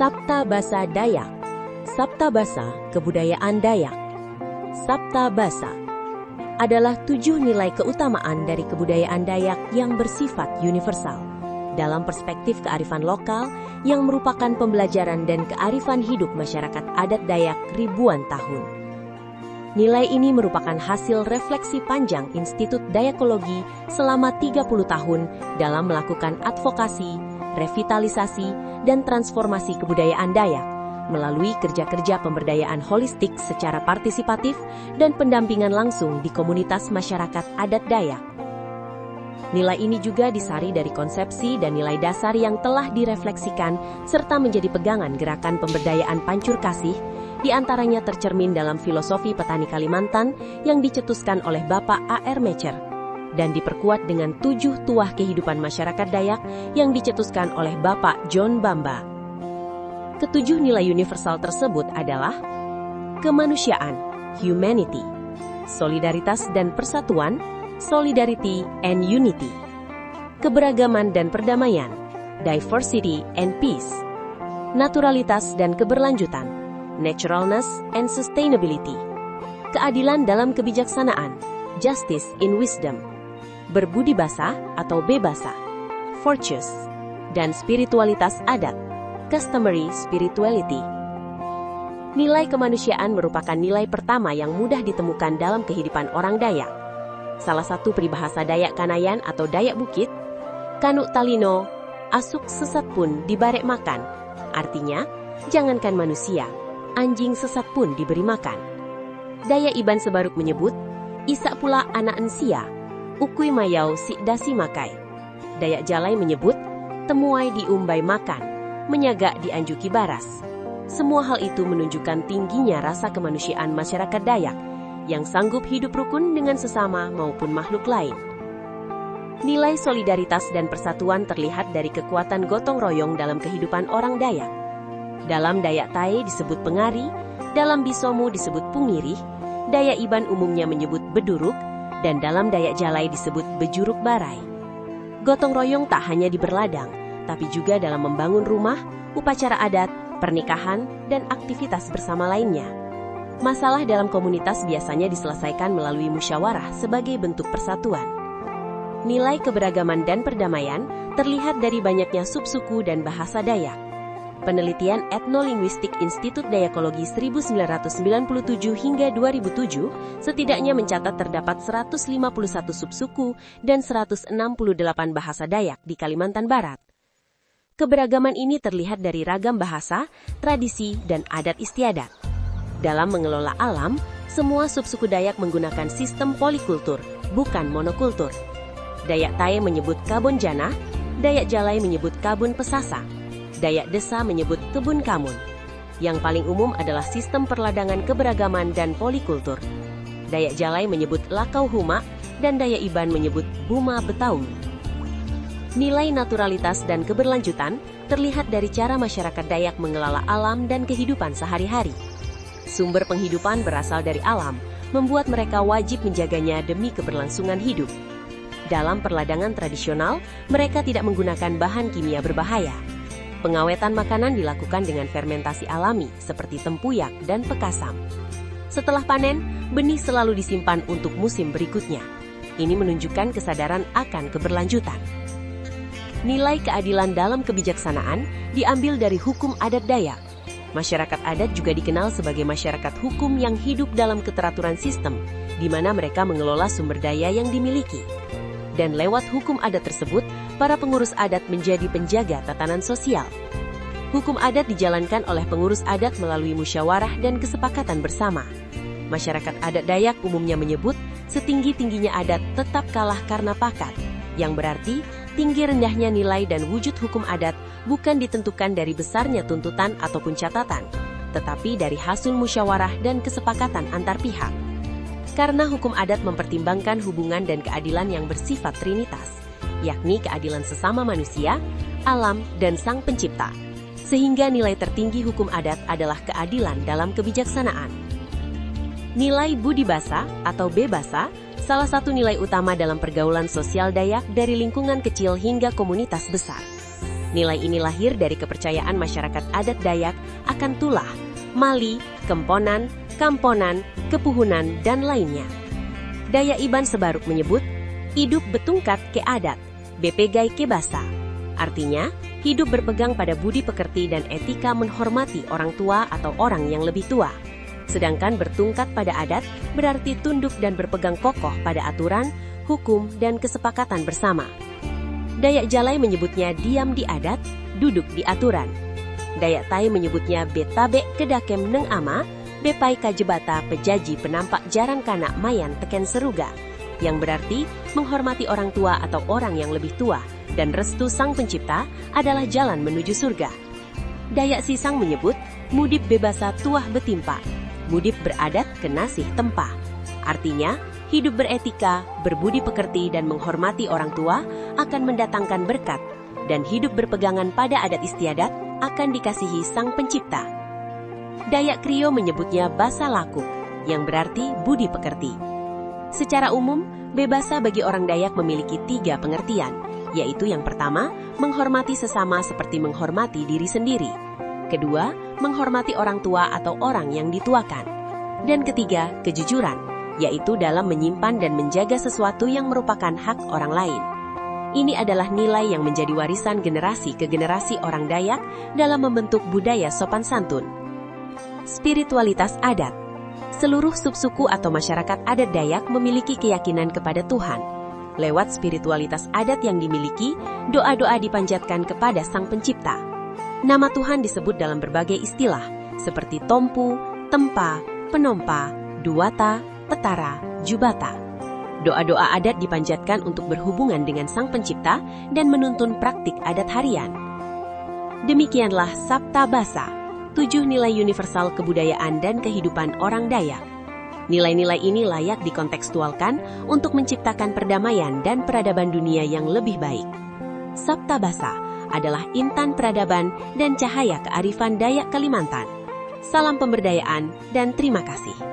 Sabta Basa Dayak. Sabta Basa, kebudayaan Dayak. Sabta Basa adalah 7 nilai keutamaan dari kebudayaan Dayak yang bersifat universal dalam perspektif kearifan lokal yang merupakan pembelajaran dan kearifan hidup masyarakat adat Dayak ribuan tahun. Nilai ini merupakan hasil refleksi panjang Institut Dayakologi selama 30 tahun dalam melakukan advokasi, revitalisasi, dan transformasi kebudayaan Dayak melalui kerja-kerja pemberdayaan holistik secara partisipatif dan pendampingan langsung di komunitas masyarakat adat Dayak. Nilai ini juga disari dari konsepsi dan nilai dasar yang telah direfleksikan serta menjadi pegangan gerakan pemberdayaan Pancur Kasih, di antaranya tercermin dalam filosofi petani Kalimantan yang dicetuskan oleh Bapak A.R. Mecer dan diperkuat dengan 7 tuah kehidupan masyarakat Dayak yang dicetuskan oleh Bapak John Bamba. Ketujuh nilai universal tersebut adalah kemanusiaan, humanity, solidaritas dan persatuan, solidarity and unity, keberagaman dan perdamaian, diversity and peace, naturalitas dan keberlanjutan, naturalness and sustainability, keadilan dalam kebijaksanaan, justice in wisdom, berbudi basa atau bebasa, virtues, dan spiritualitas adat, customary spirituality. Nilai kemanusiaan merupakan nilai pertama yang mudah ditemukan dalam kehidupan orang Dayak. Salah satu peribahasa Dayak Kanayan atau Dayak Bukit, Kanuk Talino, asuk sesat pun dibarek makan. Artinya, jangankan manusia, anjing sesat pun diberi makan. Dayak Iban Sebaruk menyebut, isak pula anak ensia, ukui mayau si dasi makai. Dayak Jalai menyebut, temuai diumbai makan, menyagak dianjuki baras. Semua hal itu menunjukkan tingginya rasa kemanusiaan masyarakat Dayak yang sanggup hidup rukun dengan sesama maupun makhluk lain. Nilai solidaritas dan persatuan terlihat dari kekuatan gotong royong dalam kehidupan orang Dayak. Dalam Dayak Tae disebut pengari, dalam Bisomu disebut pungirih, Dayak Iban umumnya menyebut beduruk, dan dalam Dayak Jalai disebut bejuruk barai. Gotong royong tak hanya di berladang, tapi juga dalam membangun rumah, upacara adat, pernikahan, dan aktivitas bersama lainnya. Masalah dalam komunitas biasanya diselesaikan melalui musyawarah sebagai bentuk persatuan. Nilai keberagaman dan perdamaian terlihat dari banyaknya subsuku dan bahasa Dayak. Penelitian Etnolinguistik Institut Dayakologi 1997 hingga 2007 setidaknya mencatat terdapat 151 subsuku dan 168 bahasa Dayak di Kalimantan Barat. Keberagaman ini terlihat dari ragam bahasa, tradisi, dan adat istiadat. Dalam mengelola alam, semua subsuku Dayak menggunakan sistem polikultur, bukan monokultur. Dayak Tae menyebut kabon jana, Dayak Jalai menyebut kabun pesasa, Dayak Desa menyebut kebun kamun. Yang paling umum adalah sistem perladangan keberagaman dan polikultur. Dayak Jalai menyebut lakau huma, dan Dayak Iban menyebut buma betaung. Nilai naturalitas dan keberlanjutan terlihat dari cara masyarakat Dayak mengelola alam dan kehidupan sehari-hari. Sumber penghidupan berasal dari alam, membuat mereka wajib menjaganya demi keberlangsungan hidup. Dalam perladangan tradisional, mereka tidak menggunakan bahan kimia berbahaya. Pengawetan makanan dilakukan dengan fermentasi alami seperti tempuyak dan pekasam. Setelah panen, benih selalu disimpan untuk musim berikutnya. Ini menunjukkan kesadaran akan keberlanjutan. Nilai keadilan dalam kebijaksanaan diambil dari hukum adat Dayak. Masyarakat adat juga dikenal sebagai masyarakat hukum yang hidup dalam keteraturan sistem, di mana mereka mengelola sumber daya yang dimiliki. Dan lewat hukum adat tersebut, para pengurus adat menjadi penjaga tatanan sosial. Hukum adat dijalankan oleh pengurus adat melalui musyawarah dan kesepakatan bersama. Masyarakat adat Dayak umumnya menyebut, setinggi-tingginya adat tetap kalah karena pakat, yang berarti tinggi rendahnya nilai dan wujud hukum adat bukan ditentukan dari besarnya tuntutan ataupun catatan, tetapi dari hasil musyawarah dan kesepakatan antar pihak. Karena hukum adat mempertimbangkan hubungan dan keadilan yang bersifat trinitas, yakni keadilan sesama manusia, alam, dan sang pencipta. Sehingga nilai tertinggi hukum adat adalah keadilan dalam kebijaksanaan. Nilai budi basa atau bebasa salah satu nilai utama dalam pergaulan sosial Dayak dari lingkungan kecil hingga komunitas besar. Nilai ini lahir dari kepercayaan masyarakat adat Dayak akan tulah, mali, kemponan, kamponan, kepuhunan, dan lainnya. Dayak Iban Sebaruk menyebut, hidup betungkat ke adat, bepegai ke basa. Artinya, hidup berpegang pada budi pekerti dan etika menghormati orang tua atau orang yang lebih tua. Sedangkan bertungkat pada adat berarti tunduk dan berpegang kokoh pada aturan, hukum, dan kesepakatan bersama. Dayak Jalai menyebutnya diam di adat, duduk di aturan. Dayak Tai menyebutnya betabe kedakem neng ama, bepai kajebata pejaji penampak jarang kanak mayan teken seruga, yang berarti menghormati orang tua atau orang yang lebih tua, dan restu Sang Pencipta adalah jalan menuju surga. Dayak Sisang menyebut, mudip bebasa tuah betimpa, mudip beradat kenasih tempah. Artinya, hidup beretika, berbudi pekerti dan menghormati orang tua akan mendatangkan berkat, dan hidup berpegangan pada adat istiadat akan dikasihi Sang Pencipta. Dayak Krio menyebutnya basa lakuk, yang berarti budi pekerti. Secara umum, bebasa bagi orang Dayak memiliki 3 pengertian, yaitu yang pertama, menghormati sesama seperti menghormati diri sendiri. Kedua, menghormati orang tua atau orang yang dituakan. Dan ketiga, kejujuran, yaitu dalam menyimpan dan menjaga sesuatu yang merupakan hak orang lain. Ini adalah nilai yang menjadi warisan generasi ke generasi orang Dayak dalam membentuk budaya sopan santun. Spiritualitas adat. Seluruh subsuku atau masyarakat adat Dayak memiliki keyakinan kepada Tuhan. Lewat spiritualitas adat yang dimiliki, doa-doa dipanjatkan kepada Sang Pencipta. Nama Tuhan disebut dalam berbagai istilah, seperti tompu, tempa, penompa, duwata, petara, jubata. Doa-doa adat dipanjatkan untuk berhubungan dengan Sang Pencipta dan menuntun praktik adat harian. Demikianlah Sabta Basa, 7 nilai universal kebudayaan dan kehidupan orang Dayak. Nilai-nilai ini layak dikontekstualkan untuk menciptakan perdamaian dan peradaban dunia yang lebih baik. Sabta Basa adalah intan peradaban dan cahaya kearifan Dayak Kalimantan. Salam pemberdayaan dan terima kasih.